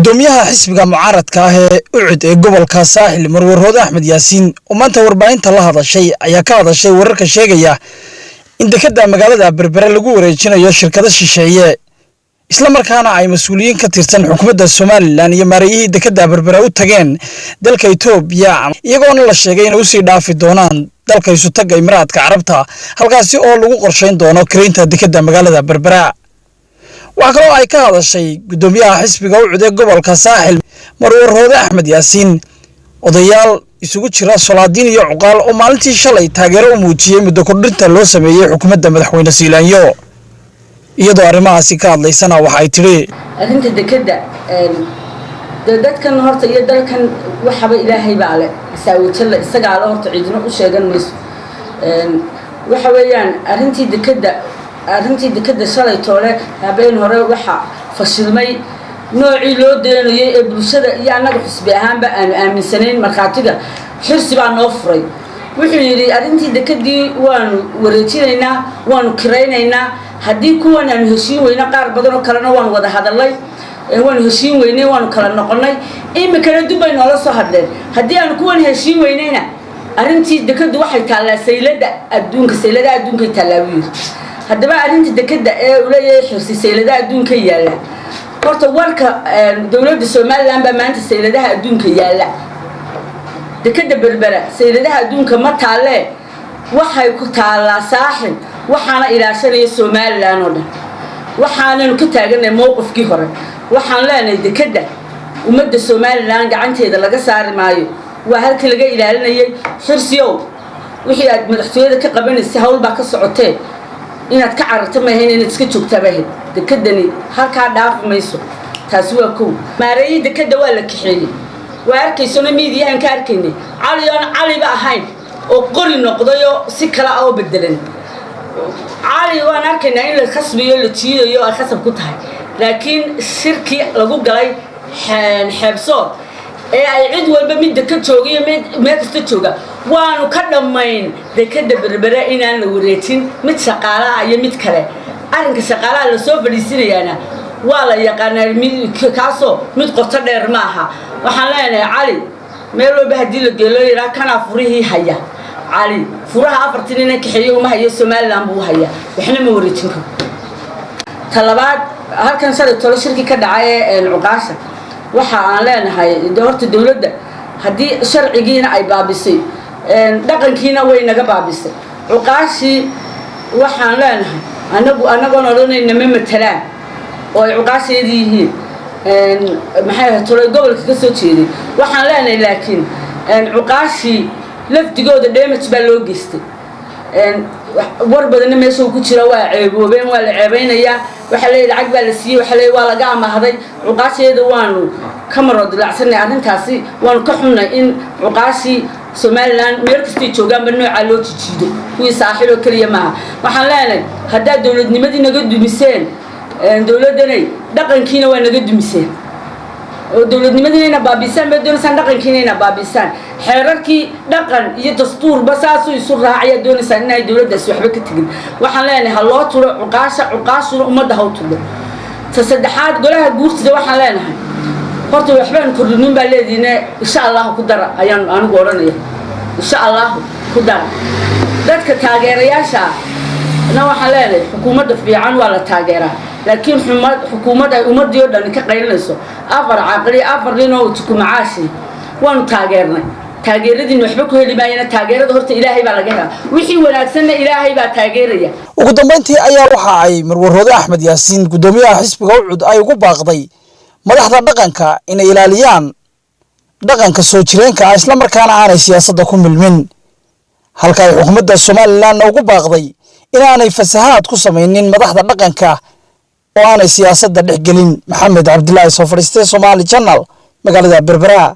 gudoomiyaha xisbiga mucaaradka ah ee ucud ee gobolka saaxil Marwar Roode Axmed Yaasiin oo maanta warbaahinta la hadashay ayaa ka hadashay wararka sheegaya in dekedda magaalada Berbera lagu wareejinayo shirkado shisheeye isla markaana ay mas'uuliyiin ka tirsan xukuumadda Soomaaliland iyo mareeyihii dekedda Berbera u tageen dalka Itoobiya iyagoona la sheegay inay u sii dhaafi doonaan dalka isu taga Imaaraadka Carabta halkaasi oo lagu qorsheyn doono kareynta dekedda magaalada Berbera. waxa kale oo ay ka hadashay gudoomiyaha xisbiga ucud ee gobolka saaxil Marwar Roode Axmed Yaasiin odayaal isugu jira Salaadiin iyo Cuqaal oo maalintii shalay taageero u muujiyay muddo kordhinta loo sameeyay xukuumadda madaxweyne Siilaanyo iyadoo arrimahaasi ka hadlaysana waxa ay tiri arrinta dekedda dadkan horta iyo dalkan waxaba ilaahay baa leh saawajalla isaga la horta cidina u sheegan mayso waxa weeyaan arrintii dekedda shalay toole habeen hore waxa fashilmay noocii loo deenayay ee bulshada iyo annaga xisbi ahaanba aan aaminsanayn markaatiga xirsi baa noo furay wuxuu yiri arrintii dekedii waanu wareejinaynaa waanu kiraynaynaa haddii kuwan aan heshiin weyna qaar badan oo kalena waan wada hadalay waanu heshiin weynay waanu kala noqonay imikana dubay noola soo hadleen haddii aan kuwan heshiin weynayna arrintii dekeddu waxay taallaa saylada adduunka taallaa wiil haddaba arrinta dekedda ee uu leeyahay xirsi saylada adduunka yaala horta warka dawladda Soomaaliland baa maanta sayladaha adduunka yaala dekedda Berbera sayladaha adduunka ma taalle waxay ku taallaa saaxil waxaana ilaashanaya Soomaaliland oo dhan waxaananu ka taaganay mowqifkii hore waxaan leenahay dekedda ummadda Soomaaliland gacanteeda laga saari maayo waa halkii laga ilaalinayay xirsiyow wixii aad madaxtooyada ka qabanaysay hawl baa ka socotay inaad ka cararto ma ahayn inaad iska joogtaa baa dekedani halkaa dhaafi mayso taasi waa kow maareeyay dekedda waa la kaxeeyay waa arkaysana miidiyahan ka arkaynay cali ba ahayn oo qori noqdayo si kala oo bedelan cali waan arkaynaa in la khasbiyo la jiidayo ay khasab ku tahay laakiin shirki lagu galay xeebsood ee ay cid walba mid deked joogiyo meel kasta jooga waanu ka dhamayn dekedda Berbera inaan la wareejin mid shaqaalaha iyo mid kale arrinka shaqaalaha la soo fadhiisinayaana waa la yaqaanaa kaasoo mid qoto dheer maaha waxaan leenahay cali meel walba haddii la geelo yaraa kana furihii haya cali furaha afartii nin kaxeeyo uma hayo Soomaaliland buu haya waxna ma wareejin karo talabaad halkan shalay tolo shirki ka dhacay ee Cuqaasha waxa aan leenahay horta dawladda haddii sharcigiina ay baabisay dhaqankiina way naga baabisay Cuqaashi waxaan leenahay anagoon odhanayna ma matalaan oo ay Cuqaasheedii yihiin maxay tolay gobolka ka soo jeeday waxaan leenahay laakiin Cuqaashi laftigooda damage baa loo geystay war badan meesha ku jira waa ceeboobeen waa la ceebeynaya waxa leeyahay lacag baa la siiyay waxa leeyahay waa laga amahday Cuqaasheeda waanu kamaro dilacsanay arrintaasi waanu ka xunnay in Cuqaashi Soomaaliland meel kasta joogaanba nooca loo jijiido kuwii saaxiil oo kaliya maaha waxaan leenahay hadda dawladnimadii naga dumiseen dawladanay dhaqankiina waa naga dumiseen oo dawladnimadina baabisaan doonaysan dhaqankiina baabisaan xeerarkii dhaqan iyo dastuurba saasoo isu raacaya doonaysan in ay dawladdaas waxba ka tagin waxaan leenahay ha loo turo Cuqaashuna ummadda ha u turo saddexaad golaha guurtida waxaan leenahay horta waxbaan kordhinin baa leedina insha Allah ku dara ayaan anigu oranaya insha Allah ku dara dadka taageerayaasha waxaan leenahay xukuumadda fiican waa la taageeraa laakiin xukuumadda ay ummadii oo dhan ka qaylinayso afar caqli afar nin oo ku macaashi waan taageernay taageeradii waxba ku heli maayana taageerada horta Ilaahay baa laga helaa wixii wanaagsanna Ilaahay baa taageeraya ugu dambeyntii ayaa waxa ay Marwar Roode Axmed Yaasiin gudoomiyaha xisbiga ucud ay ugu baaqday madaxda dhaqanka inay ilaaliyaan dhaqanka soo jireenka isla markaana aanay siyaasadda ku milmin halka ay xukuumadda Soomaaliland ugu baaqday inaanay fasahaad ku sameeynin madaxda dhaqanka oo aanay siyaasadda dhex gelin Maxamed Cabdilaahi soo fadhiistay Somali Channel magaalada Berbera.